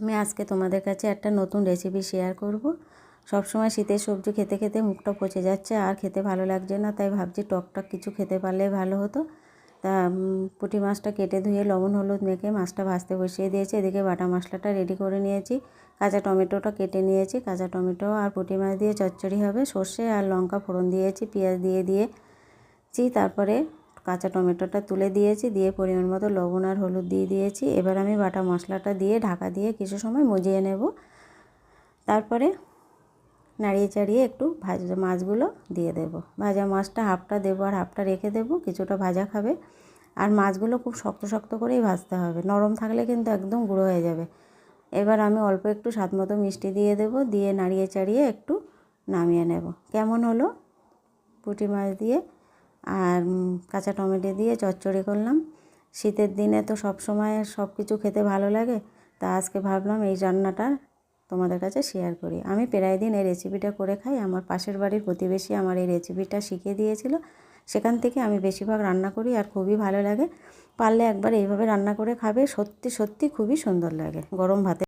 আমি আজকে তোমাদের কাছে একটা নতুন রেসিপি শেয়ার করব। সব সময় শীতের সবজি খেতে খেতে মুখটা পচে যাচ্ছে আর খেতে ভালো লাগছে না, তাই ভাবছি টকটক কিছু খেতে পারলে ভালো হতো। তা পুঁটি মাছটা কেটে ধুয়ে লবণ হলুদ মেখে মাছটা ভাজতে বসিয়ে দিয়েছি। এদিকে বাটা মশলাটা রেডি করে নিয়েছি। কাঁচা টমেটোটা কেটে নিয়েছি। কাঁচা টমেটো আর পুঁটি মাছ দিয়ে চচ্চড়ি হবে। সর্ষে আর লঙ্কা ফোড়ন দিয়েছি, পেঁয়াজ দিয়েছি। তারপরে কাঁচা টমেটোটা তুলে দিয়েছি, দিয়ে পরিমাণ মতো লবণ আর হলুদ দিয়ে দিয়েছি। এবার আমি বাটা মশলাটা দিয়ে ঢাকা দিয়ে কিছু সময় মজিয়ে নেব। তারপরে নাড়িয়ে চাড়িয়ে একটু ভাজা মাছগুলো দিয়ে দেব। ভাজা মাছটা হাফটা দেবো আর হাফটা রেখে দেবো, কিছুটা ভাজা খাবে। আর মাছগুলো খুব শক্ত শক্ত করেই ভাজতে হবে, নরম থাকলে কিন্তু একদম গুঁড়ো হয়ে যাবে। এবার আমি অল্প একটু স্বাদ মতো মিষ্টি দিয়ে দেব, দিয়ে নাড়িয়ে চাড়িয়ে একটু নামিয়ে নেব। কেমন হলো পুঁটি মাছ দিয়ে আর কাঁচা টমেটো দিয়ে চচ্চড়ি করলাম। শীতের দিনে তো সব সময় সব কিছু খেতে ভালো লাগে, তা আজকে ভাবলাম এই রান্নাটা তোমাদের কাছে শেয়ার করি। আমি প্রায় দিন এই রেসিপিটা করে খাই। আমার পাশের বাড়ির প্রতিবেশী আমার এই রেসিপিটা শিখিয়ে দিয়েছিল, সেখান থেকে আমি বেশিরভাগ রান্না করি আর খুবই ভালো লাগে। পারলে একবার এইভাবে রান্না করে খাবে, সত্যি সত্যি খুবই সুন্দর লাগে গরম ভাতে।